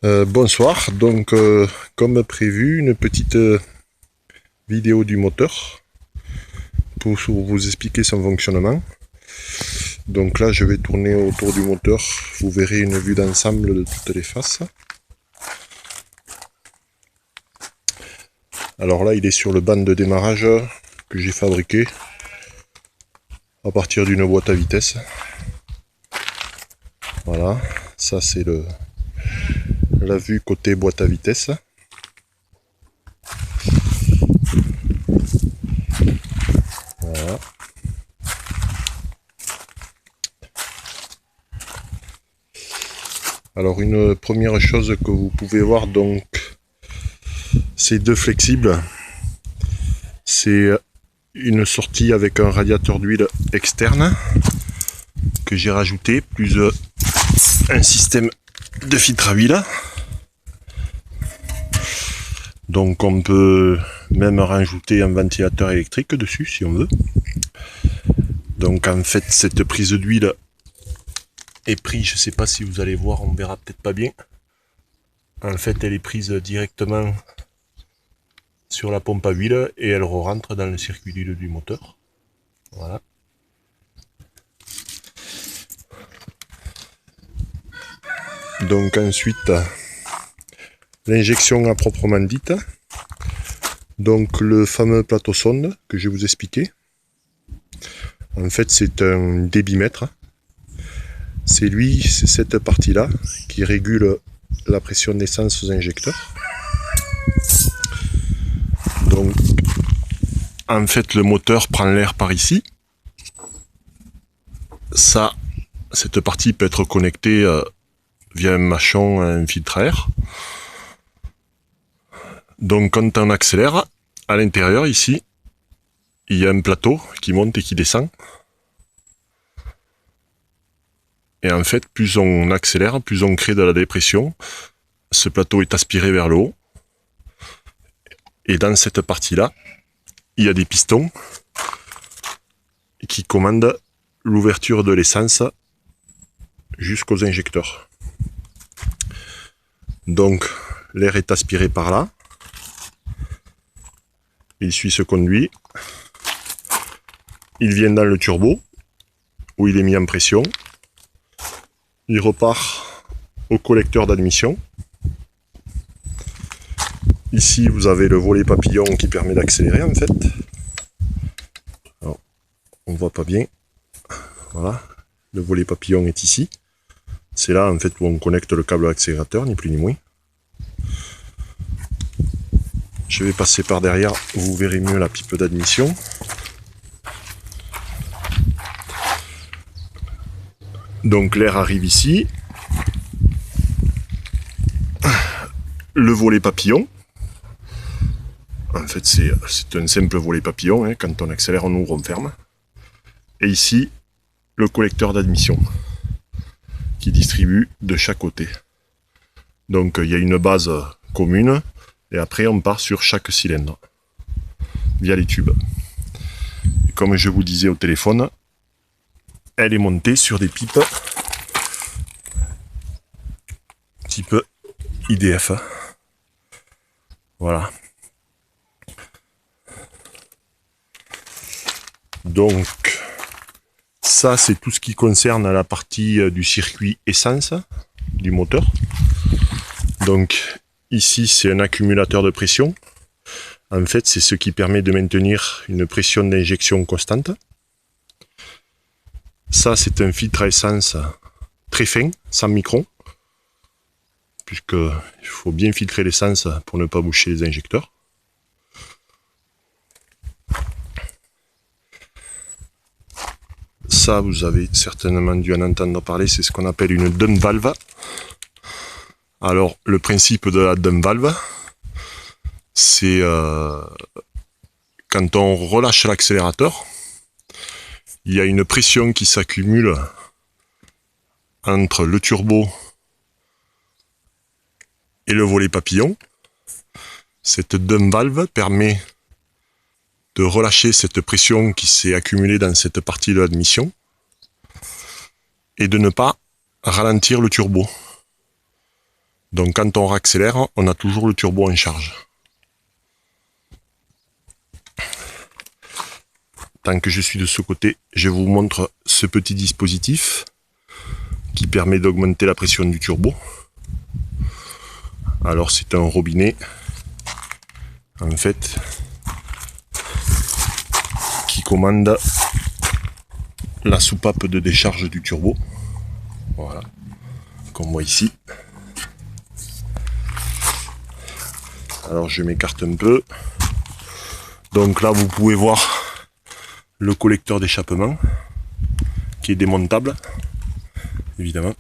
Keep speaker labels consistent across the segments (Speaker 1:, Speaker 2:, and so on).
Speaker 1: Bonsoir, donc comme prévu, une petite vidéo du moteur pour vous expliquer son fonctionnement. Donc là je vais tourner autour du moteur, vous verrez une vue d'ensemble de toutes les faces. Alors là il est sur le banc de démarrage que j'ai fabriqué à partir d'une boîte à vitesse. Voilà, ça c'est la vue côté boîte à vitesse. Voilà. Alors une première chose que vous pouvez voir, donc ces deux flexibles, c'est une sortie avec un radiateur d'huile externe que j'ai rajouté, plus un système de filtre à huile. Donc on peut même rajouter un ventilateur électrique dessus si on veut. Donc en fait cette prise d'huile est prise, je sais pas si vous allez voir, on verra peut-être pas bien. En fait elle est prise directement sur la pompe à huile et elle rentre dans le circuit d'huile du moteur. Voilà. Donc ensuite l'injection à proprement dite. Donc le fameux plateau sonde que je vais vous expliquer. En fait c'est un débitmètre. C'est cette partie-là qui régule la pression d'essence aux injecteurs. Donc en fait le moteur prend l'air par ici. Ça, cette partie peut être connectée via un machon, un filtre à air. Donc quand on accélère, à l'intérieur ici, il y a un plateau qui monte et qui descend. Et en fait, plus on accélère, plus on crée de la dépression. Ce plateau est aspiré vers le haut. Et dans cette partie-là, il y a des pistons qui commandent l'ouverture de l'essence jusqu'aux injecteurs. Donc, l'air est aspiré par là. Il suit ce conduit. Il vient dans le turbo, où il est mis en pression. Il repart au collecteur d'admission. Ici, vous avez le volet papillon qui permet d'accélérer en fait. Alors, on voit pas bien. Voilà, le volet papillon est ici. C'est là en fait où on connecte le câble accélérateur, ni plus ni moins. Je vais passer par derrière, vous verrez mieux la pipe d'admission. Donc l'air arrive ici. Le volet papillon. En fait c'est un simple volet papillon, hein. Quand on accélère on ouvre, on ferme. Et ici, le collecteur d'admission qui distribue de chaque côté. Donc il y a une base commune et après on part sur chaque cylindre via les tubes. Et comme je vous disais au téléphone, elle est montée sur des pipes type IDF. Voilà. Donc ça c'est tout ce qui concerne la partie du circuit essence du moteur. Donc ici c'est un accumulateur de pression. En fait c'est ce qui permet de maintenir une pression d'injection constante. Ça c'est un filtre à essence très fin, 100 microns, puisqu'il faut bien filtrer l'essence pour ne pas boucher les injecteurs. Ça vous avez certainement dû en entendre parler, c'est ce qu'on appelle une dump valve. Alors le principe de la dump valve, c'est quand on relâche l'accélérateur, il y a une pression qui s'accumule entre le turbo et le volet papillon. Cette dump valve permet de relâcher cette pression qui s'est accumulée dans cette partie de l'admission et de ne pas ralentir le turbo. Donc quand on réaccélère, on a toujours le turbo en charge. Tant que je suis de ce côté, je vous montre ce petit dispositif qui permet d'augmenter la pression du turbo. Alors c'est un robinet, en fait, qui commande la soupape de décharge du turbo. Voilà, comme voit ici. Alors je m'écarte un peu. Donc là vous pouvez voir le collecteur d'échappement qui est démontable, évidemment.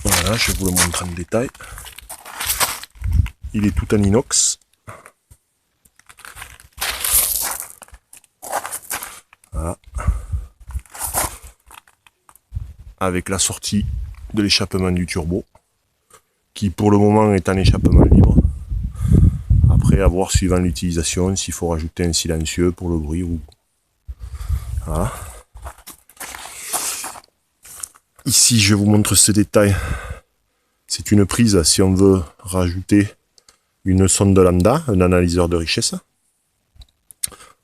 Speaker 1: Voilà, je vous le montre en détail. Il est tout en inox. Voilà. Avec la sortie de l'échappement du turbo, qui pour le moment est en échappement libre. Après, à voir suivant l'utilisation, s'il faut rajouter un silencieux pour le bruit ou... Voilà. Ici, je vous montre ce détail. C'est une prise si on veut rajouter une sonde lambda, un analyseur de richesse.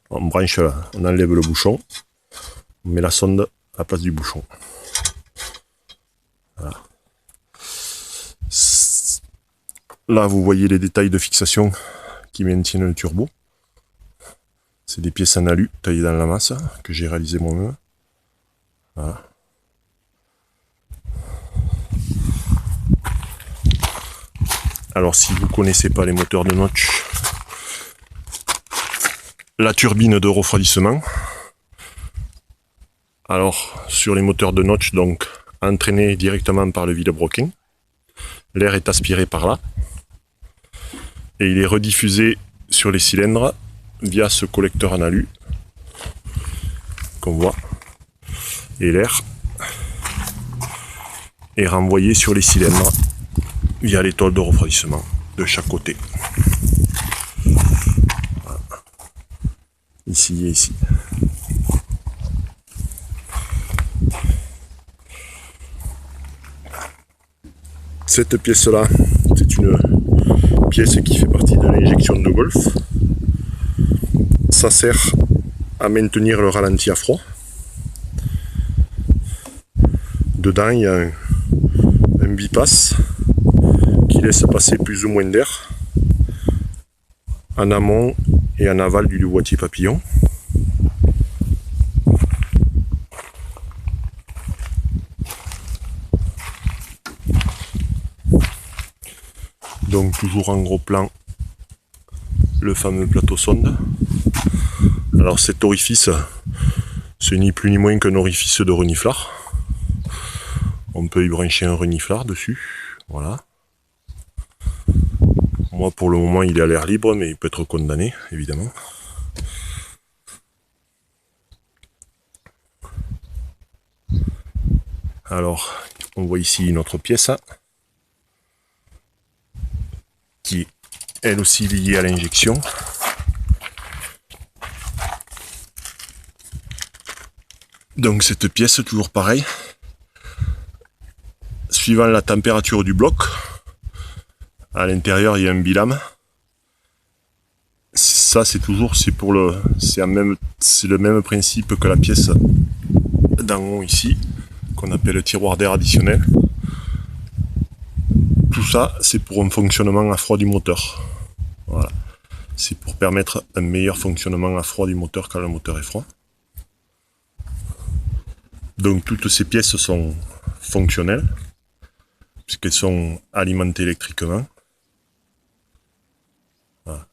Speaker 1: On branche là, on enlève le bouchon, on met la sonde à la place du bouchon. Voilà. Là, vous voyez les détails de fixation qui maintiennent le turbo. C'est des pièces en alu taillées dans la masse que j'ai réalisé moi-même. Voilà. Alors si vous ne connaissez pas les moteurs de Notch, la turbine de refroidissement. Alors sur les moteurs de Notch, donc entraîné directement par le vilebrequin, l'air est aspiré par là et il est rediffusé sur les cylindres via ce collecteur en alu qu'on voit, et l'air est renvoyé sur les cylindres via les tôles de refroidissement de chaque côté. Voilà. Ici et ici. Cette pièce-là, c'est une pièce qui fait partie de l'injection de Golf. Ça sert à maintenir le ralenti à froid. Dedans, il y a un bipass qui laisse passer plus ou moins d'air en amont et en aval du boîtier papillon. Donc toujours en gros plan, le fameux plateau sonde. Alors cet orifice, c'est ni plus ni moins qu'un orifice de reniflard. On peut y brancher un reniflard dessus, voilà. Moi pour le moment il est à l'air libre, mais il peut être condamné, évidemment. Alors, on voit ici une autre pièce qui est elle aussi liée à l'injection. Donc cette pièce, toujours pareil, suivant la température du bloc, à l'intérieur il y a un bilame. Ça c'est toujours, c'est le même principe que la pièce d'en haut ici, qu'on appelle tiroir d'air additionnel. Tout ça, c'est pour un fonctionnement à froid du moteur. Voilà. C'est pour permettre un meilleur fonctionnement à froid du moteur quand le moteur est froid. Donc toutes ces pièces sont fonctionnelles, puisqu'elles sont alimentées électriquement. Voilà.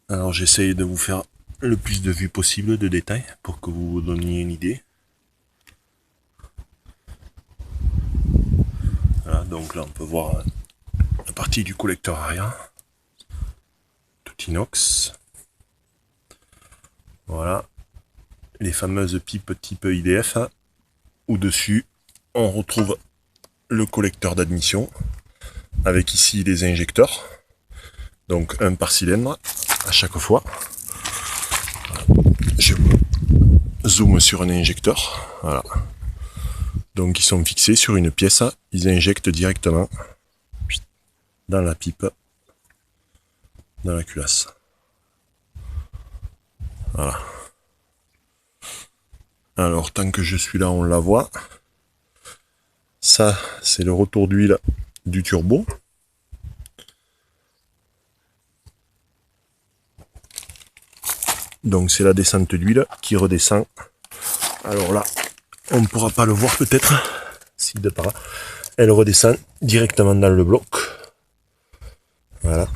Speaker 1: Alors j'essaye de vous faire le plus de vues possible, de détails, pour que vous vous donniez une idée. Voilà, donc là on peut voir la partie du collecteur arrière, tout inox. Voilà, les fameuses pipes type IDF, où dessus on retrouve le collecteur d'admission, avec ici les injecteurs, donc un par cylindre à chaque fois. Voilà. Je vous zoom sur un injecteur. Voilà. Donc ils sont fixés sur une pièce, ils injectent directement dans la pipe, dans la culasse. Voilà. Alors tant que je suis là, on la voit. Ça, c'est le retour d'huile du turbo. Donc c'est la descente d'huile qui redescend. Alors là, on ne pourra pas le voir peut-être, si de par là. Elle redescend directement dans le bloc. Voilà.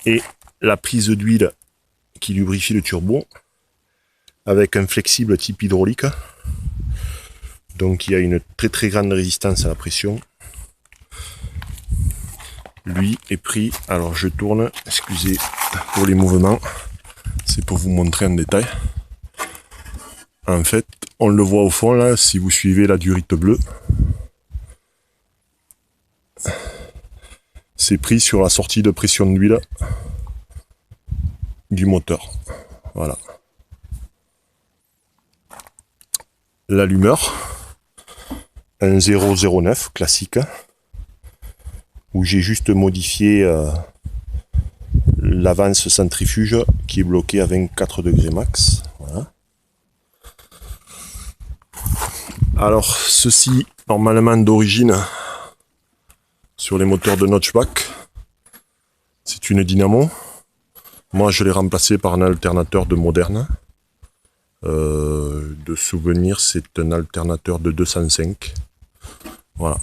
Speaker 1: Et la prise d'huile qui lubrifie le turbo avec un flexible type hydraulique. Donc il y a une très très grande résistance à la pression. Lui est pris, alors je tourne, excusez pour les mouvements, c'est pour vous montrer en détail. En fait, on le voit au fond là, si vous suivez la durite bleue. C'est pris sur la sortie de pression d'huile du moteur. Voilà. L'allumeur, un 009 classique, où j'ai juste modifié l'avance centrifuge qui est bloqué à 24 degrés max. Voilà. Alors ceci, normalement d'origine, sur les moteurs de notchback, c'est une dynamo. Moi je l'ai remplacé par un alternateur de moderne. De souvenir, c'est un alternateur de 205. Voilà.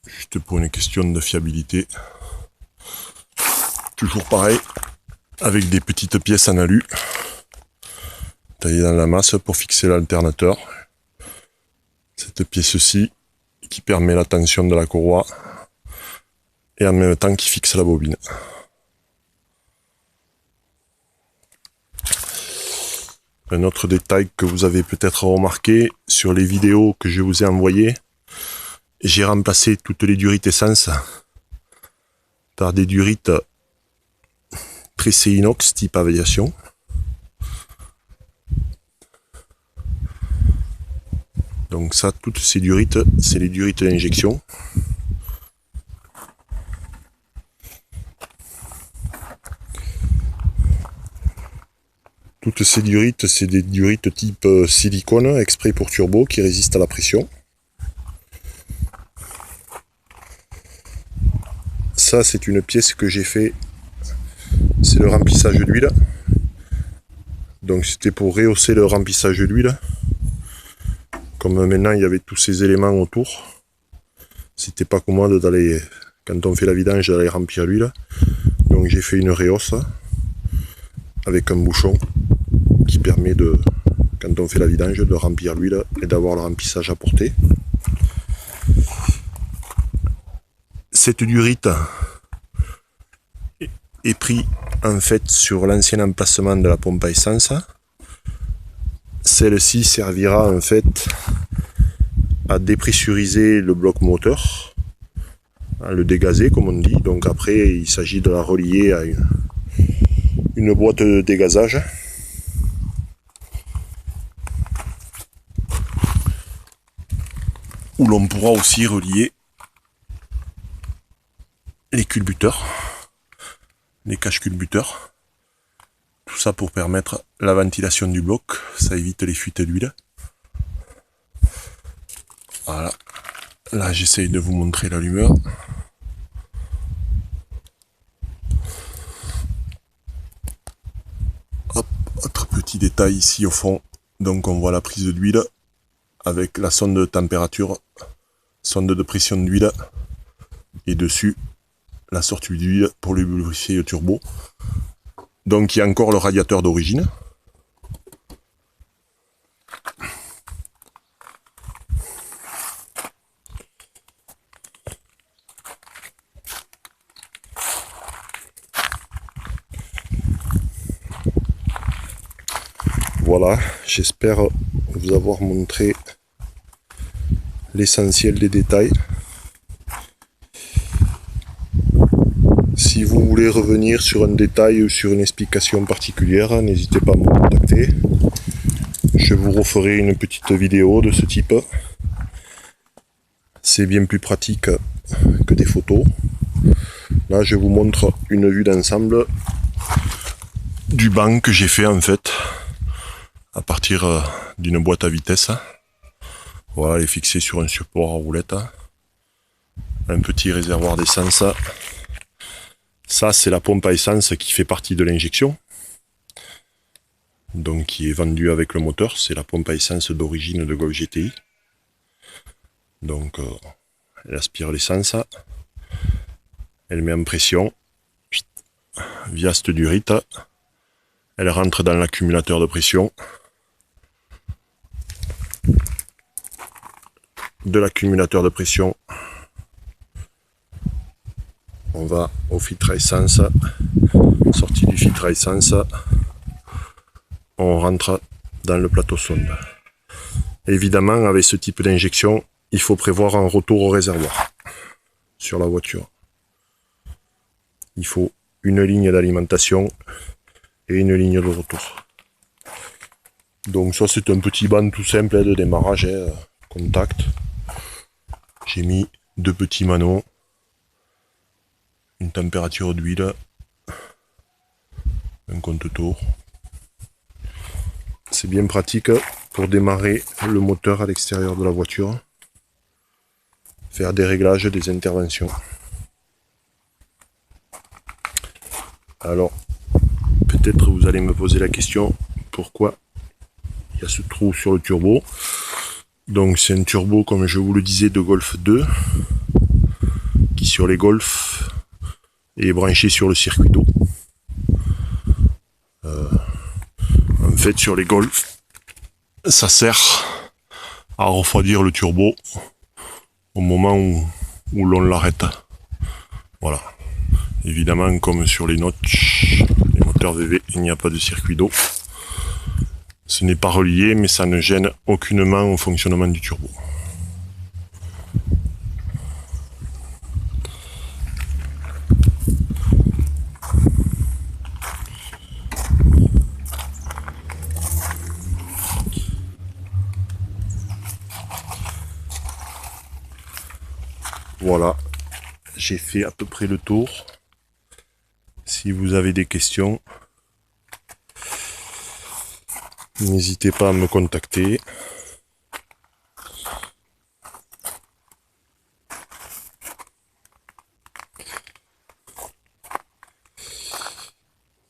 Speaker 1: Juste pour une question de fiabilité. Toujours pareil, avec des petites pièces en alu taillées dans la masse pour fixer l'alternateur. Cette pièce-ci qui permet la tension de la courroie et en même temps qui fixe la bobine. Un autre détail que vous avez peut-être remarqué sur les vidéos que je vous ai envoyées, j'ai remplacé toutes les durites essence par des durites tressées inox type aviation. Donc ça, toutes ces durites, c'est les durites d'injection. Toutes ces durites, c'est des durites type silicone, exprès pour turbo, qui résistent à la pression. Ça, c'est une pièce que j'ai fait, c'est le remplissage d'huile. Donc c'était pour rehausser le remplissage d'huile. Comme maintenant, il y avait tous ces éléments autour. C'était pas commode d'aller, quand on fait la vidange, d'aller remplir l'huile. Donc j'ai fait une rehausse avec un bouchon qui permet de, quand on fait la vidange, de remplir l'huile et d'avoir le remplissage à portée. Cette durite est prise en fait sur l'ancien emplacement de la pompe à essence. Celle-ci servira en fait à dépressuriser le bloc moteur, à le dégazer comme on dit. Donc après il s'agit de la relier à une boîte de dégazage. Où l'on pourra aussi relier les culbuteurs, les caches culbuteurs. Tout ça pour permettre la ventilation du bloc, ça évite les fuites d'huile. Voilà. Là j'essaye de vous montrer l'allumeur. Hop, autre petit détail ici au fond. Donc on voit la prise d'huile avec la sonde de température, sonde de pression d'huile, et dessus la sortie d'huile pour lubrifier le turbo. Donc il y a encore le radiateur d'origine. Voilà, j'espère vous avoir montré l'essentiel des détails. Si Si vous voulez revenir sur un détail ou sur une explication particulière, n'hésitez pas à me contacter. Je vous referai une petite vidéo de ce type. C'est bien plus pratique que des photos. Là, je vous montre une vue d'ensemble du banc que j'ai fait en fait à partir d'une boîte à vitesse. Voilà, elle est fixée sur un support à roulette. Un petit réservoir d'essence. Ça, c'est la pompe à essence qui fait partie de l'injection. Donc, qui est vendue avec le moteur. C'est la pompe à essence d'origine de Golf GTI. Donc, elle aspire l'essence. Elle met en pression via cette durite. Elle rentre dans l'accumulateur de pression. De l'accumulateur de pression, on va au filtre à essence. Sortie du filtre à essence, on rentre dans le plateau sonde. Évidemment, avec ce type d'injection, il faut prévoir un retour au réservoir sur la voiture. Il faut une ligne d'alimentation et une ligne de retour. Donc ça, c'est un petit banc tout simple de démarrage, contact. J'ai mis 2 petits manons, une température d'huile, un compte-tours. C'est bien pratique pour démarrer le moteur à l'extérieur de la voiture, faire des réglages, des interventions. Alors, peut-être vous allez me poser la question, pourquoi il y a ce trou sur le turbo? Donc c'est un turbo, comme je vous le disais, de Golf 2, qui sur les Golf est branché sur le circuit d'eau. En fait, sur les Golf, ça sert à refroidir le turbo au moment où l'on l'arrête. Voilà. Évidemment, comme sur les notches, les moteurs VV, il n'y a pas de circuit d'eau. Ce n'est pas relié, mais ça ne gêne aucunement au fonctionnement du turbo. Voilà, j'ai fait à peu près le tour. Si vous avez des questions, n'hésitez pas à me contacter.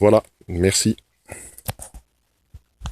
Speaker 1: Voilà, merci.